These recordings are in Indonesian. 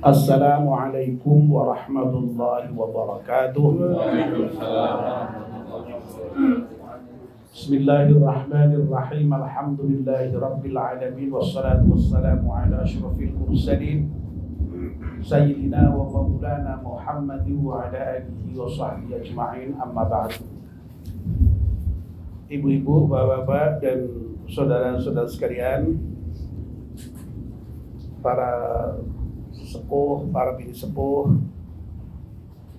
Assalamualaikum warahmatullahi wabarakatuh. Bismillahirrahmanirrahim. Alhamdulillahirabbil alamin wassalatu wassalamu ala asyrafil mursalin sayyidina wa maulana Muhammadin wa ala alihi wa sahbihi ajma'in. Amma ba'd. Ibu-ibu, bapak-bapak dan saudara-saudara sekalian, para sepuh, para bini sepuh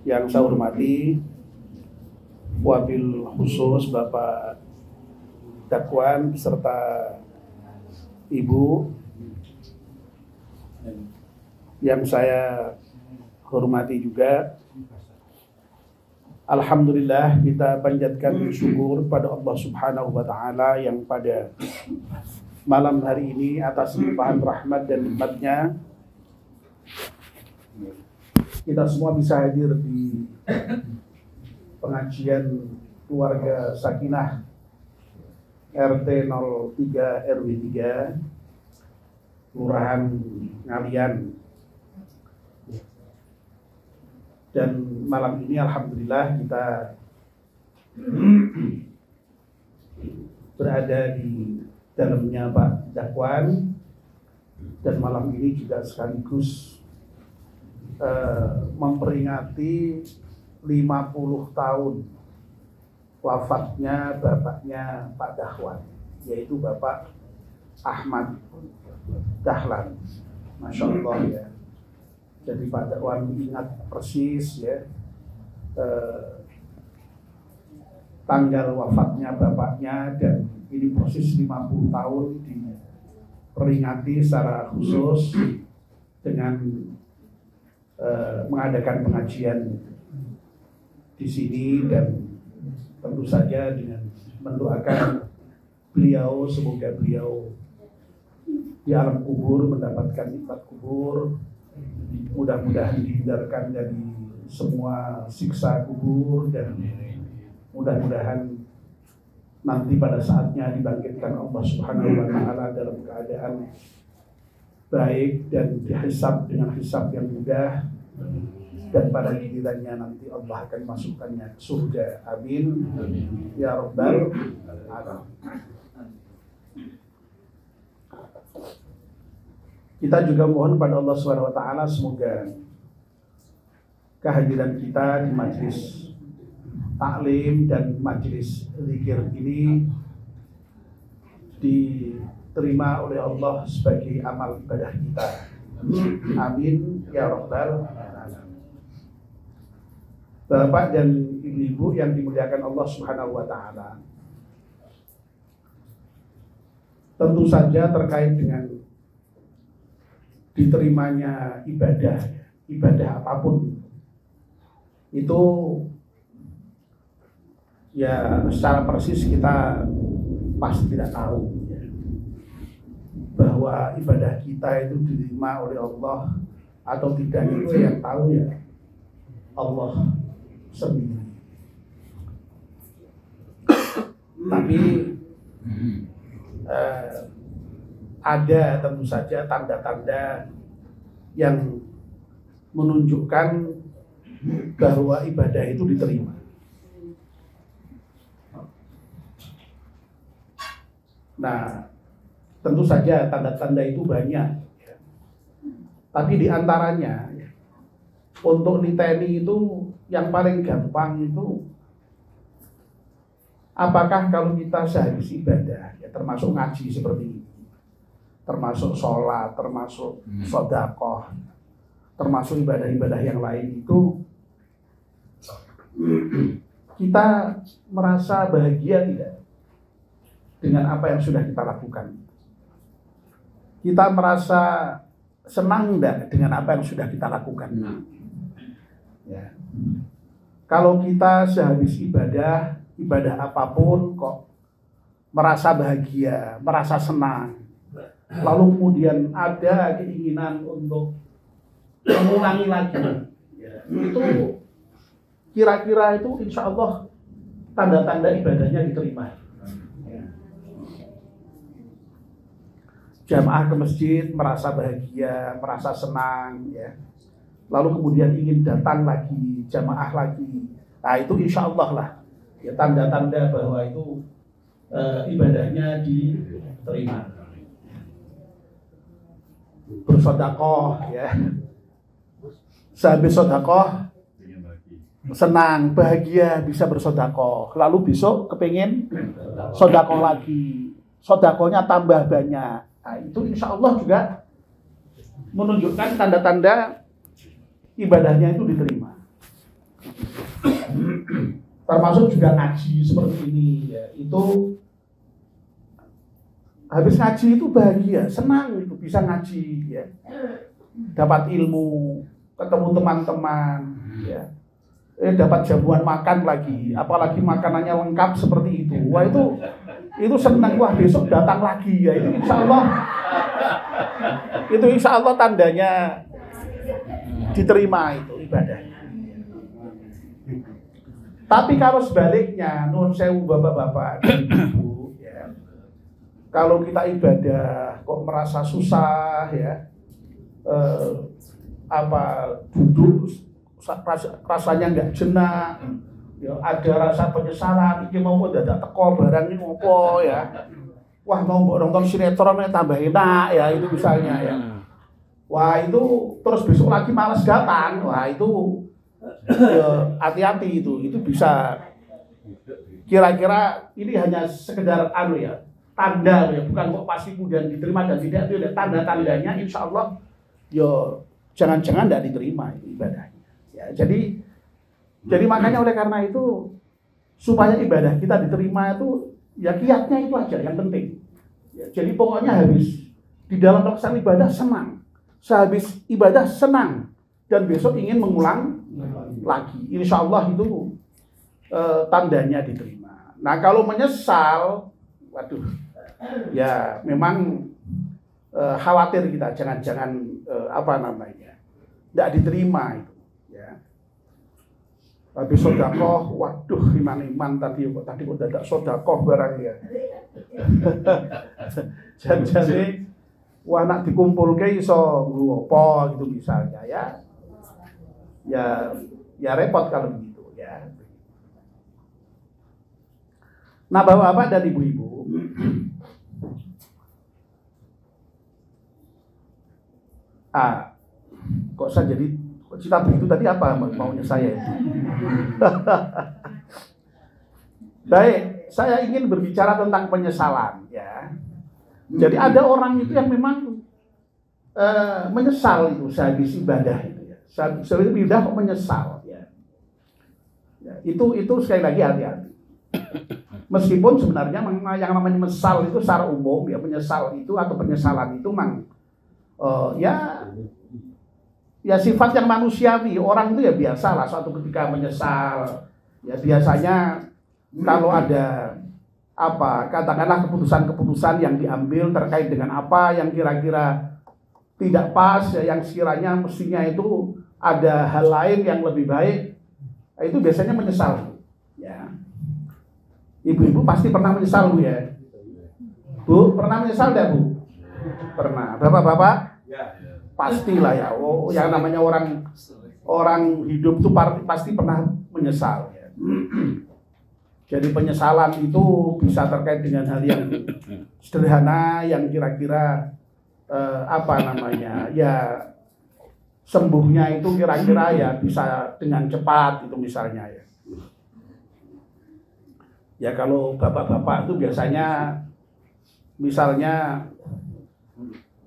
yang saya hormati, wabil khusus Bapak Dakwan beserta Ibu yang saya hormati juga. Alhamdulillah, kita panjatkan syukur pada Allah Subhanahu wa Ta'ala yang pada malam hari ini atas limpahan rahmat dan nikmatnya kita semua bisa hadir di pengajian keluarga Sakinah RT 03 RW 3 Kelurahan Ngalian. Dan malam ini alhamdulillah kita berada di dalamnya Pak Dakwan, dan malam ini juga sekaligus memperingati 50 tahun wafatnya bapaknya Pak Dakwan, yaitu Bapak Ahmad Dahlan. Masya Allah ya. Jadi Pak Dakwan ingat persis ya tanggal wafatnya bapaknya, dan ini proses 50 tahun diperingati secara khusus dengan mengadakan pengajian di sini, dan tentu saja dengan mendoakan beliau semoga beliau di alam kubur mendapatkan nikmat kubur, mudah-mudahan dihindarkan dari semua siksa kubur, dan mudah-mudahan nanti pada saatnya dibangkitkan Allah Subhanahu wa Ta'ala dalam keadaan baik dan dihisab dengan hisab yang mudah, dan pada gilirannya nanti Allah akan masukkannya ke surga. Amin ya rabbal alamin. Kita juga mohon pada Allah Subhanahu wa Ta'ala semoga kehadiran kita di majelis taklim dan majelis zikir ini diterima oleh Allah sebagai amal ibadah kita. Amin ya rabbal alamin. Bapak dan ibu-ibu yang dimuliakan Allah Subhanahu wa Ta'ala, tentu saja terkait dengan diterimanya ibadah apapun itu ya secara persis kita pasti tidak tahu ya, bahwa ibadah kita itu diterima oleh Allah atau tidak, itu yang tahu ya Allah sendiri. Tapi ada tentu saja tanda-tanda yang menunjukkan bahwa ibadah itu diterima. Nah, tentu saja tanda-tanda itu banyak ya. Tapi di antaranya ya, untuk niteni itu yang paling gampang itu apakah kalau kita sehabis ibadah ya, termasuk ngaji seperti ini, termasuk sholat, termasuk sedekah, termasuk ibadah-ibadah yang lain itu, kita merasa bahagia tidak dengan apa yang sudah kita lakukan? Kita merasa senang tidak dengan apa yang sudah kita lakukan? Ya. Kalau kita sehabis ibadah apapun kok merasa bahagia, merasa senang, lalu kemudian ada keinginan untuk mengulangi lagi, ya, itu kira-kira itu insya Allah tanda-tanda ibadahnya diterima. jamaah ke masjid merasa bahagia, merasa senang, ya. Lalu kemudian ingin datang lagi, jamaah lagi. Nah itu insya Allah lah, ya, tanda-tanda bahwa itu ibadahnya diterima. Bersodakoh, ya. Sehabis sodakoh senang, bahagia, bisa bersodakoh. Lalu besok kepingin sodakoh lagi, sodakohnya tambah banyak. Nah, itu insya Allah juga menunjukkan tanda-tanda ibadahnya itu diterima. Termasuk juga ngaji seperti ini, ya. Itu habis ngaji itu bahagia, senang itu bisa ngaji, ya. Dapat ilmu, ketemu teman-teman, ya. Dapat jamuan makan lagi, apalagi makanannya lengkap seperti itu. Wah itu senang, wah besok datang lagi, ya. Itu insya Allah tandanya diterima itu ibadahnya. Tapi kalau sebaliknya, nun sewu bapak-bapak, ibu, ya. Kalau kita ibadah kok merasa susah, ya, duduk rasanya nggak jenak, ya, ada rasa penyesalan, ini mau dadak teko barang ini ngopo, ya. Wah mau nonton sinetron tambah enak, ya, itu misalnya, ya. Wah itu terus besok lagi malas datang, wah itu ya, hati-hati itu bisa kira-kira ini hanya sekedar ya, tanda, ya, bukan kok pasti kemudian diterima dan tidak, itu ya, tanda-tandanya insya Allah ya jangan-jangan tidak diterima itu ibadahnya, ya. Jadi makanya oleh karena itu supaya ibadah kita diterima itu ya kiatnya itu aja yang penting, ya. Jadi pokoknya habis di dalam melaksanakan ibadah senang, sehabis ibadah senang, dan besok ingin mengulang lagi. Insya Allah itu tandanya diterima. Nah kalau menyesal, waduh, ya memang khawatir kita jangan-jangan tidak diterima itu, ya. Habis sodakoh, waduh iman tadi kok dadak sodakoh barang, ya. Jadi wah nak dikumpulke iso ngopo gitu misalnya, ya repot kalau begitu, ya. Nah bapak-bapak dan ibu-ibu, kok saya jadi cerita begitu tadi apa maunya saya itu? Baik, saya ingin berbicara tentang penyesalan, ya. Jadi ada orang itu yang memang menyesal itu sehabis ibadah itu, ya. Sehabis ibadah kok menyesal, ya. Ya, itu sekali lagi hati-hati. Meskipun sebenarnya yang namanya menyesal itu secara umum, ya, menyesal itu atau penyesalan itu ya sifat yang manusiawi. Orang itu ya biasalah suatu ketika menyesal. Ya biasanya kalau ada katakanlah keputusan-keputusan yang diambil terkait dengan apa yang kira-kira tidak pas, ya, yang sekiranya mestinya itu ada hal lain yang lebih baik, itu biasanya menyesal, ya. Ibu-ibu pasti pernah menyesal, Bu, ya. Bu, pernah menyesal tidak, Bu? Pernah. Bapak-bapak? Pastilah, ya. Oh, yang namanya orang hidup itu pasti pernah menyesal, ya. Jadi penyesalan itu bisa terkait dengan hal yang sederhana, yang kira-kira ya sembuhnya itu kira-kira ya bisa dengan cepat itu misalnya, ya. Ya kalau bapak-bapak itu biasanya misalnya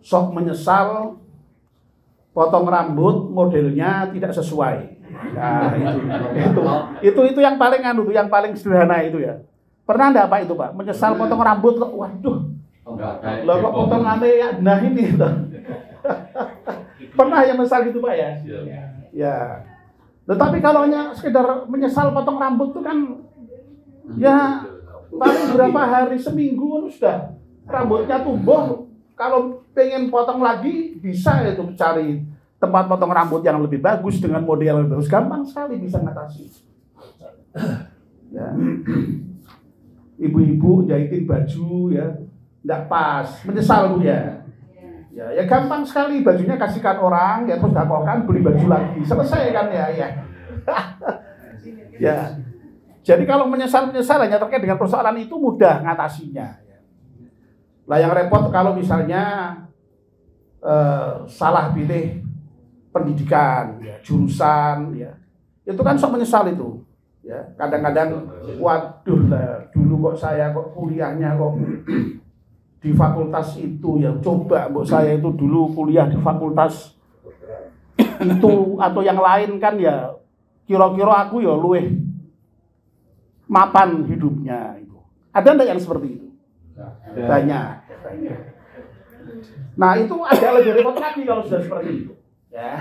sok menyesal potong rambut modelnya tidak sesuai. Nah, itu yang paling yang paling sederhana itu, ya. Pernah enggak Pak itu, Pak? Menyesal potong rambut kok, waduh. Loh kok potongannya ya nah ini gitu. Pernah yang menyesal gitu, Pak, ya? Ya. Tetapi kalau hanya sekedar menyesal potong rambut itu kan ya paling berapa hari, seminggu sudah rambutnya tumbuh. Kalau pengen potong lagi bisa itu cari tempat potong rambut yang lebih bagus dengan model yang lebih bagus, gampang sekali bisa ngatasi. Ya. Ibu-ibu jahitin baju, ya, enggak pas, menyesal, Bu, ya. Ya gampang sekali, bajunya kasihkan orang, ya terus dakokan beli baju lagi, selesai kan ya. Ya. Jadi kalau menyesal hanya terkait dengan persoalan itu mudah ngatasinya. Lah yang repot kalau misalnya salah pilih pendidikan, ya, jurusan, ya itu kan sok menyesal itu. Ya kadang-kadang, waduh lah, dulu kok saya kuliahnya kok di fakultas itu, ya coba mbok saya itu dulu kuliah di fakultas itu atau yang lain kan, ya kira-kira aku ya luweh mapan hidupnya itu. Ada enggak yang seperti itu? Banyak. Nah itu agak lebih repot lagi kalau sudah seperti itu. Ya.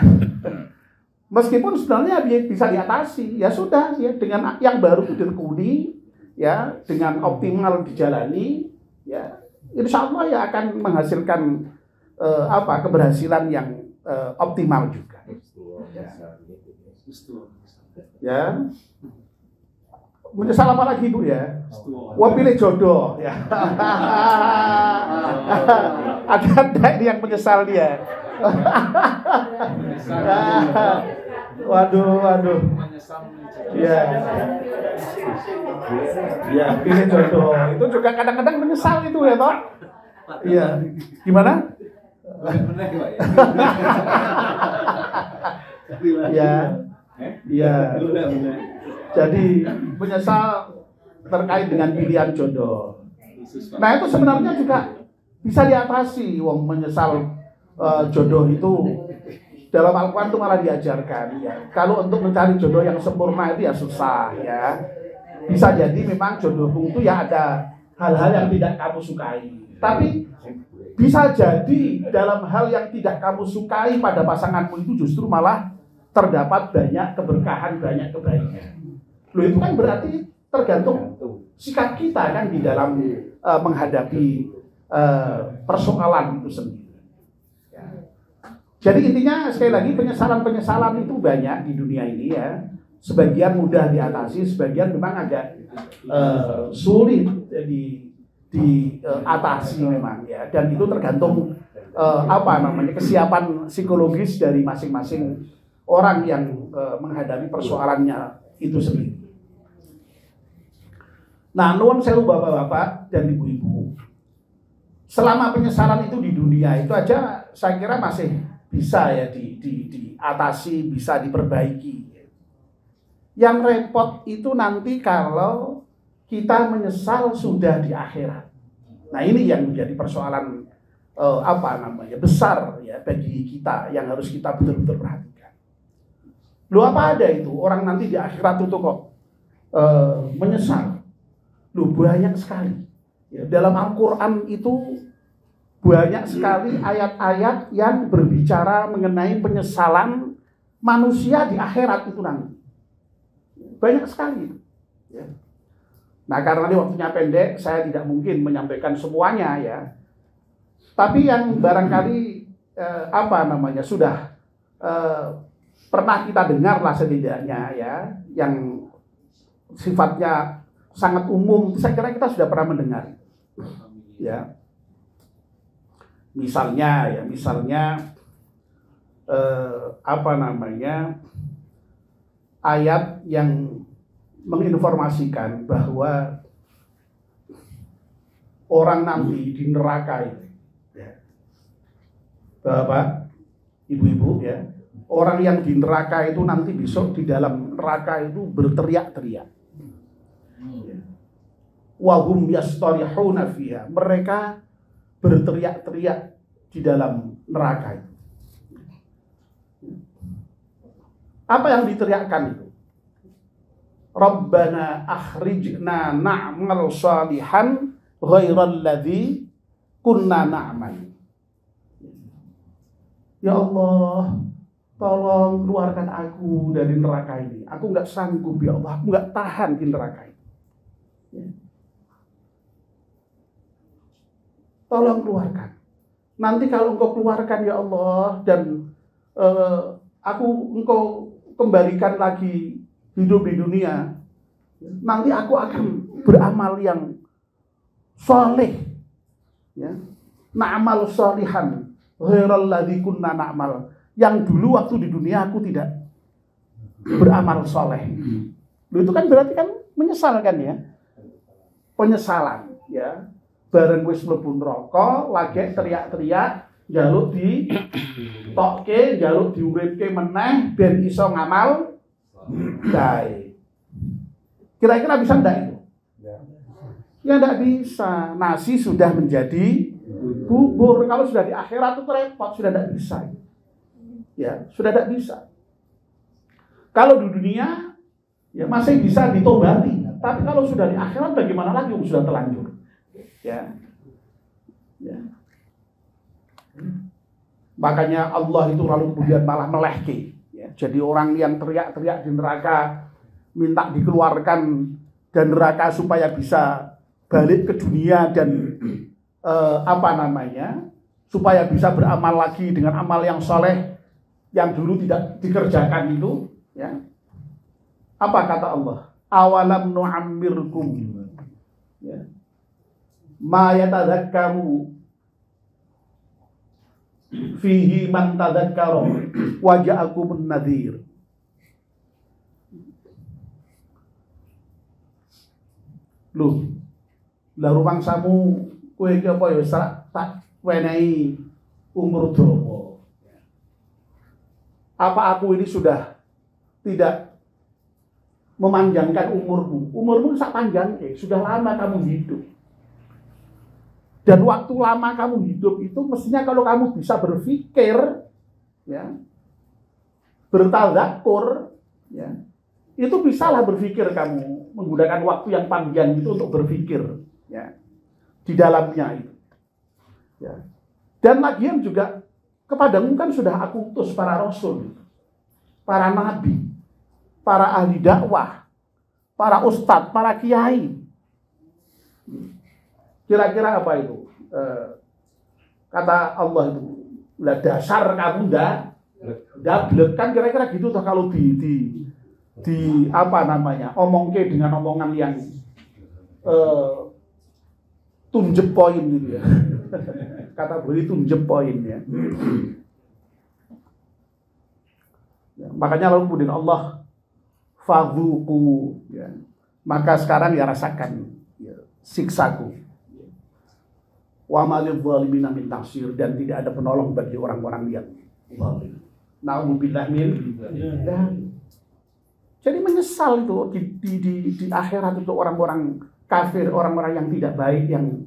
Meskipun sebenarnya bisa diatasi, ya sudah, ya dengan yang baru ditekuni, ya dengan optimal dijalani, ya insya Allah ya akan menghasilkan keberhasilan yang optimal juga. Ya. Menyesal apa lagi Bu ya? Wah pilih jodoh ya. Ada yang menyesal dia. Waduh. Ya. Ya, pilih jodoh. Itu juga kadang-kadang menyesal itu ya, toh? Iya. Gimana? Ya. Iya. Jadi menyesal terkait dengan pilihan jodoh. Nah, itu sebenarnya juga bisa diatasi. Wong menyesal jodoh itu dalam Al-Quran itu malah diajarkan, ya. Kalau untuk mencari jodoh yang sempurna itu ya susah, ya. Bisa jadi memang jodohmu itu ya ada hal-hal yang tidak kamu sukai. Tapi bisa jadi dalam hal yang tidak kamu sukai pada pasanganmu itu justru malah terdapat banyak keberkahan, banyak kebaikan. Loh itu kan berarti tergantung sikap kita kan di dalam menghadapi persoalan itu sendiri. Jadi intinya sekali lagi penyesalan itu banyak di dunia ini ya. Sebagian mudah diatasi, sebagian memang agak sulit diatasi memang ya. Dan itu tergantung kesiapan psikologis dari masing-masing orang yang menghadapi persoalannya itu sendiri. Nah, nuwun sewu bapak-bapak dan ibu-ibu. Selama penyesalan itu di dunia itu aja saya kira masih bisa ya diatasi, bisa diperbaiki. Yang repot itu nanti kalau kita menyesal sudah di akhirat. Nah ini yang menjadi persoalan besar ya bagi kita yang harus kita betul-betul perhatikan. Loh apa ada itu orang nanti di akhirat itu kok menyesal? Loh banyak sekali. Ya, dalam Al-Quran itu banyak sekali ayat-ayat yang berbicara mengenai penyesalan manusia di akhirat itu nanti. Banyak sekali. Ya. Nah karena ini waktunya pendek, saya tidak mungkin menyampaikan semuanya ya. Tapi yang barangkali sudah pernah kita dengar lah setidaknya ya, yang sifatnya sangat umum, saya kira kita sudah pernah mendengar. Ya. Misalnya ayat yang menginformasikan bahwa orang nanti di neraka itu, ya. Bapak, ibu-ibu ya, orang yang di neraka itu nanti besok di dalam neraka itu berteriak-teriak. Wahum yastarihuna fiha, mereka berteriak-teriak di dalam neraka itu. Apa yang diteriakkan itu? Rabbana akhrijna na'mal salihan ghairal ladzi kunna na'mal. Ya Allah, tolong keluarkan aku dari neraka ini. Aku enggak sanggup ya Allah, aku enggak tahan di neraka ini. Tolong keluarkan. Nanti kalau engkau keluarkan ya Allah dan engkau kembalikan lagi hidup di dunia, nanti aku akan beramal yang soleh, ya, na'mal solihan, ghairal ladzi kunna na'mal. Yang dulu waktu di dunia aku tidak beramal soleh. Loh, itu kan berarti kan menyesalkan ya. Penyesalan ya. Bareng wis mlebu neraka, lagi teriak-teriak, njaluk di tokke, njaluk diuripke meneh ben iso ngamal baik. Kira-kira bisa enggak itu? Ya enggak bisa. Nasi sudah menjadi bubur. Kalau sudah di akhirat itu repot, sudah enggak bisa. Ya, sudah enggak bisa. Kalau di dunia ya masih bisa ditobati. Tapi kalau sudah di akhirat bagaimana lagi? Sudah terlanjur. Ya. Ya. Makanya Allah itu lalu kemudian malah melehke. Ya. Jadi orang yang teriak-teriak di neraka minta dikeluarkan dan neraka supaya bisa balik ke dunia dan supaya bisa beramal lagi dengan amal yang soleh yang dulu tidak dikerjakan itu. Ya. Apa kata Allah? Awalam nu'ammirkum. Ya. Ma yatadzakkaru fihi man tadzakkara wa ja'akumun nadhir. Loh, lah rumangsamu kowe iki apa ya tak wenehi umur dawa. Apa aku ini sudah tidak memanjangkan umurmu? Umurmu sak panjang, sudah lama kamu hidup. Dan waktu lama kamu hidup itu mestinya kalau kamu bisa berpikir, ya, bertadzakur, ya, itu bisalah berpikir kamu menggunakan waktu yang panjang itu untuk berpikir, ya, di dalamnya itu. Ya. Dan lagian juga kepadamu kan sudah aku utus para rasul, para nabi, para ahli dakwah, para ustadz, para kiai. Kira-kira apa itu? Kata Allah itu, lah dasar kamu dablek kan kira-kira gitu toh kalau di omongke dengan omongan yang tunjep poin gitu ya. Kata beli tunjep poin ya. Ya. Makanya lalu kemudian Allah fadhuku ya. Maka sekarang ya rasakan ya, siksaku. Wa malil zalimina min nasir, dan tidak ada penolong bagi orang-orang yang zalim. Na'udzubillah min. Jadi menyesal itu di akhirat itu orang-orang kafir, orang-orang yang tidak baik yang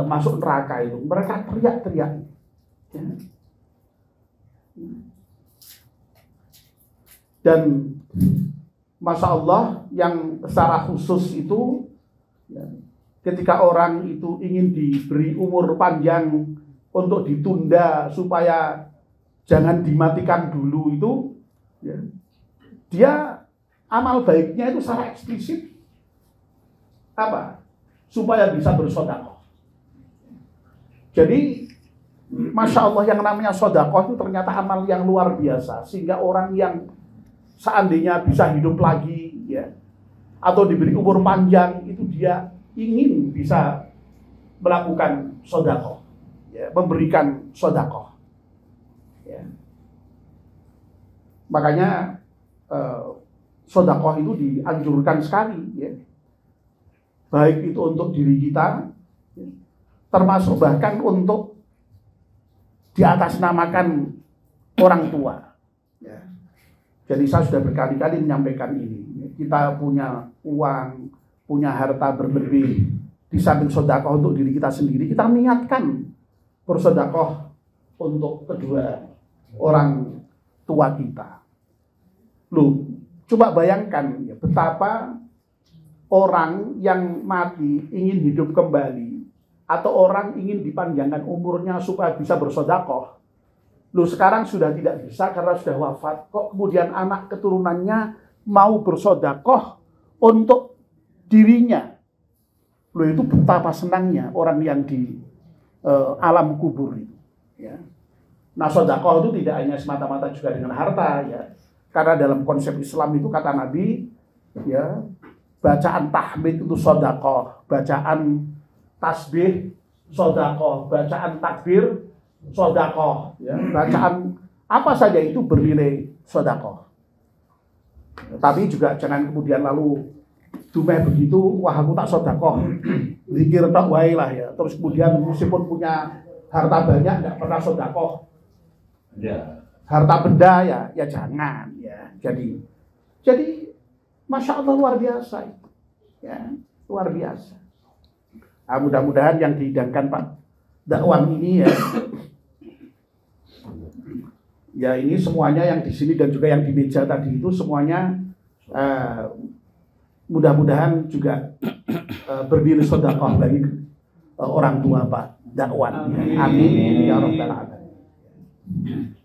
masuk neraka itu. Mereka teriak-teriak. Ya. Dan Masya Allah yang secara khusus itu ya, ketika orang itu ingin diberi umur panjang untuk ditunda supaya jangan dimatikan dulu itu, ya, dia amal baiknya itu secara eksplisit apa? Supaya bisa bersedekah. Jadi Masya Allah yang namanya sedekah itu ternyata amal yang luar biasa, sehingga orang yang seandainya bisa hidup lagi, ya, atau diberi umur panjang itu dia ingin bisa melakukan sedekah, ya, memberikan sedekah. Ya. Makanya sedekah itu dianjurkan sekali, ya. Baik itu untuk diri kita, ya, termasuk bahkan untuk diatasnamakan orang tua. Ya. Jadi saya sudah berkali-kali menyampaikan ini. Kita punya uang, punya harta berlebih, di samping sedekah untuk diri kita sendiri, kita niatkan bersedekah untuk kedua orang tua kita. Loh, coba bayangkan ya, betapa orang yang mati ingin hidup kembali, atau orang ingin dipanjangkan umurnya supaya bisa bersedekah. Loh, sekarang sudah tidak bisa karena sudah wafat. Kok kemudian anak keturunannya mau bersedekah untuk dirinya? Loh, itu betapa senangnya orang yang di alam kubur itu. Ya. Nah, sedekah itu tidak hanya semata-mata juga dengan harta, ya. Karena dalam konsep Islam itu kata Nabi, ya, bacaan tahmid itu sedekah, bacaan tasbih sedekah, bacaan takbir sedekah, ya. Bacaan apa saja itu bernilai sedekah. Tapi juga jangan kemudian lalu dumeh begitu, wah aku tak sedekah, zikir tok wae lah ya. Terus kemudian meskipun punya harta banyak enggak pernah sedekah. Ya. Harta benda ya jangan ya. Jadi Masya Allah luar biasa, ya luar biasa. Nah, mudah-mudahan yang dihidangkan Pak Dakwan ini ya ini semuanya yang di sini dan juga yang di meja tadi itu semuanya mudah-mudahan juga bernilai sedekah bagi orang tua Pak Dakwan. Amin ya rabbal alamin.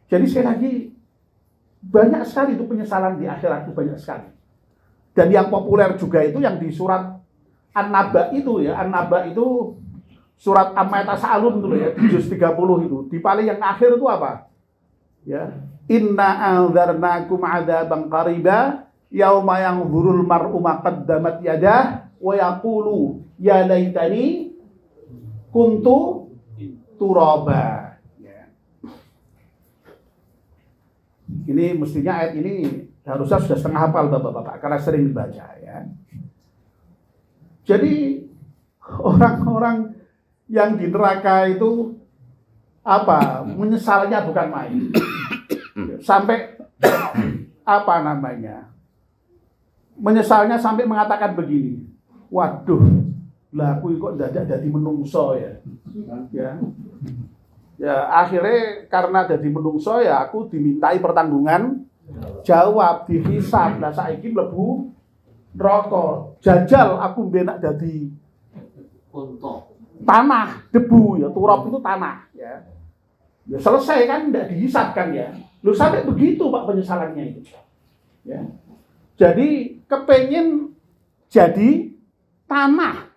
Jadi sekali lagi banyak sekali itu penyesalan di akhirat itu banyak sekali. Dan yang populer juga itu yang di surat An-Naba itu ya, An-Naba itu surat Amma Yatasaalun itu ya, juz 30 itu. Di paling yang akhir itu apa? Ya. Inna anzarnakum 'adzaban qariba yauma yanzurul mar'u ma qaddamat yadah wa yaqulu ya laitani kuntu turaba. Ini mestinya ayat ini harusnya sudah setengah hafal Bapak-bapak karena sering dibaca ya. Jadi orang-orang yang di neraka itu apa? Menyesalnya bukan main. Sampai apa namanya? Menyesalnya sampai mengatakan begini. Waduh, lah aku kok dadak dadi menungso ya. Ya akhirnya karena jadi menungso ya aku dimintai pertanggungan jawab dihisab. Lah saiki mlebu neraka. Jajal aku benak jadi tanah, debu ya, turab itu tanah ya. Ya selesai kan tidak dihisab kan ya. Lu sampai begitu Pak penyesalannya itu. Ya. Jadi kepengen jadi tanah.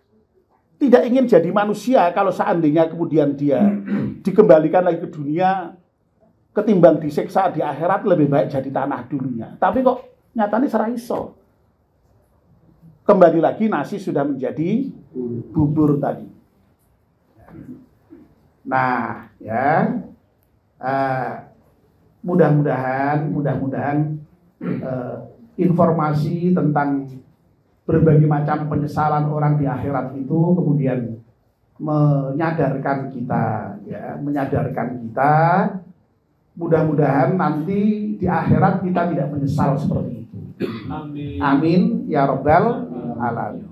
Tidak ingin jadi manusia kalau seandainya kemudian dia dikembalikan lagi ke dunia ketimbang disiksa di akhirat lebih baik jadi tanah dulunya. Tapi kok nyatanya seraiso. Kembali lagi nasi sudah menjadi bubur tadi. Nah, ya mudah-mudahan informasi tentang berbagai macam penyesalan orang di akhirat itu kemudian menyadarkan kita mudah-mudahan nanti di akhirat kita tidak menyesal seperti itu. Amin ya rabbal alamin.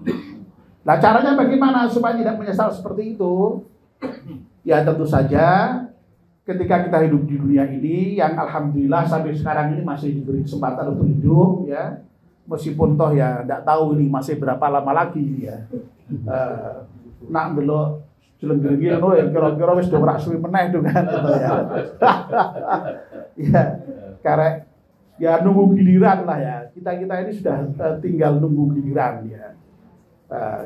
Nah caranya bagaimana supaya tidak menyesal seperti itu? Ya tentu saja ketika kita hidup di dunia ini yang alhamdulillah sampai sekarang ini masih diberi kesempatan untuk hidup ya. Meskipun toh ya tidak tahu ini masih berapa lama lagi ya. Nak belok jeleng-jeleng ngono ya kira-kira wis do ora suwi meneh itu kan gitu ya. Ya, karena ya nunggu giliran lah ya. Kita ini sudah tinggal nunggu giliran ya.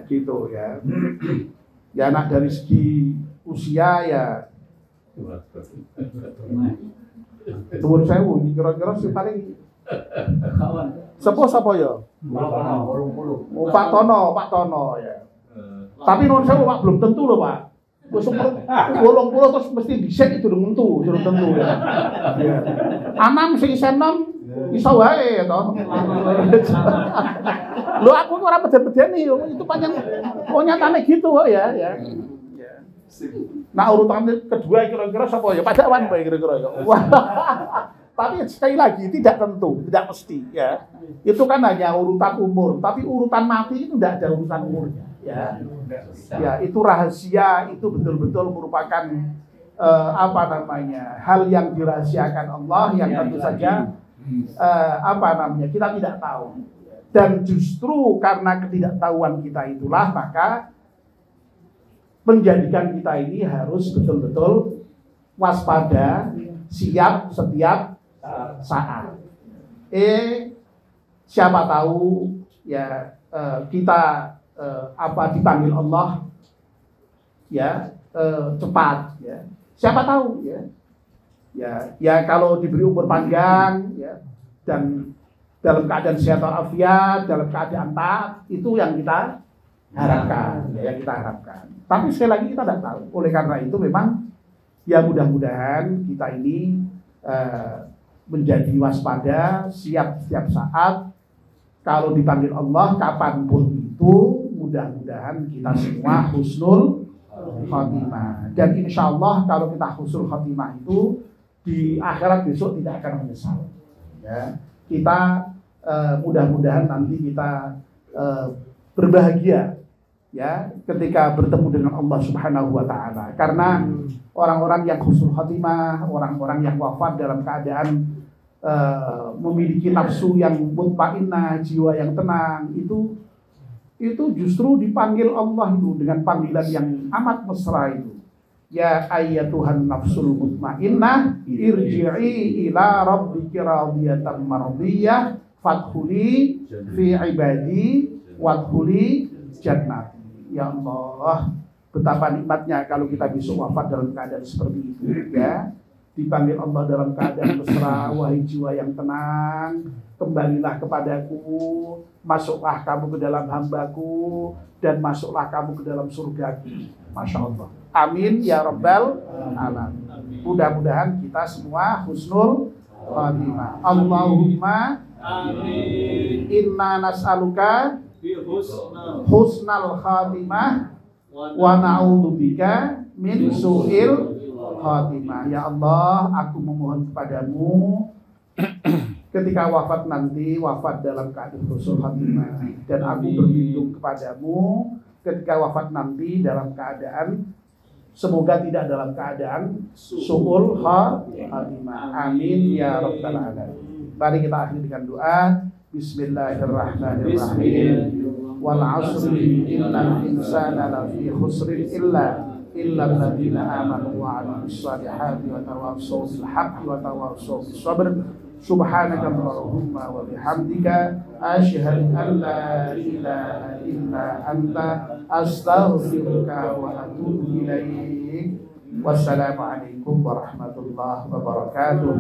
Gitu ya. Ya nak dari segi usia ya Tuwun sewu kira-kira sih paling Sapa ya? Pak Tono ya. Tapi non sewu Pak belum tentu loh Pak. Wis 80 terus mesti dhisik itu durung tentu ya. Anam sing isih enom iso wae to. Lho aku ora beden-bedeni itu panjang nyatane gitu kok ya. Nah urutan kedua kira-kira sapa ya? Pak Dakwan Pak kira-kira ya. Tapi sekali lagi tidak tentu, tidak mesti ya. Itu kan hanya urutan umur, tapi urutan mati itu tidak ada urutan umurnya ya. Ya, itu rahasia, itu betul-betul merupakan hal yang dirahasiakan Allah yang tentu saja kita tidak tahu. Dan justru karena ketidaktahuan kita itulah maka menjadikan kita ini harus betul-betul waspada, siap setiap saat. Siapa tahu ya kita dipanggil Allah ya cepat ya. Siapa tahu ya. Ya kalau diberi umur panjang ya dan dalam keadaan sehat walafiat, dalam keadaan taat itu yang kita harapkan, ya kita harapkan. Tapi sekali lagi kita tidak tahu. Oleh karena itu memang ya mudah-mudahan kita ini menjadi waspada, siap setiap saat. Kalau dipanggil Allah kapanpun itu, mudah-mudahan kita semua husnul khotimah. Dan insya Allah kalau kita husnul khotimah itu di akhirat besok tidak akan menyesal. Ya, kita mudah-mudahan nanti kita berbahagia ya ketika bertemu dengan Allah Subhanahu wa taala. Karena orang-orang yang husnul khotimah, orang-orang yang wafat dalam keadaan memiliki nafsu yang mutmainnah, jiwa yang tenang, itu justru dipanggil Allah itu dengan panggilan yang amat mesra itu. Ya ayyatuhan nafsul mutmainnah irji'i ila rabbiki radiyatan mardiyah fadkhuli fi ibadi wadkhuli jannati. Ya Allah, betapa nikmatnya kalau kita besok wafat dalam keadaan seperti itu ya. Dipanggil Allah dalam keadaan mesra, wahai jiwa yang tenang, kembalilah kepadaku, masuklah kamu ke dalam hambaku, dan masuklah kamu ke dalam surgaku. Masya Allah. Amin ya rabbal alamin. Mudah-mudahan kita semua husnul khotimah. Allahumma amin. Inna nas'aluka husnal khatimah wa na'udzubika min su'il khatimah. Ya Allah, aku memohon kepadamu ketika wafat nanti, wafat dalam keadaan husnul khatimah, dan aku berlindung kepadamu ketika wafat nanti dalam keadaan, semoga tidak dalam keadaan su'ul khatimah. Amin ya rabbal alamin. Mari kita akhiri dengan doa. Bismillahirrahmanirrahim. Wal 'asri innal insana lafi khusrin illa alladziina aamanu wa 'amilus shalihati wa tawassaw bil haqqi wa tawassaw bis sabr. Subhanaka Allahumma wa bihamdika asyhadu an la ilaha illa anta astaghfiruka wa atubu ilaik. Wassalamu alaikum warahmatullahi wabarakatuh.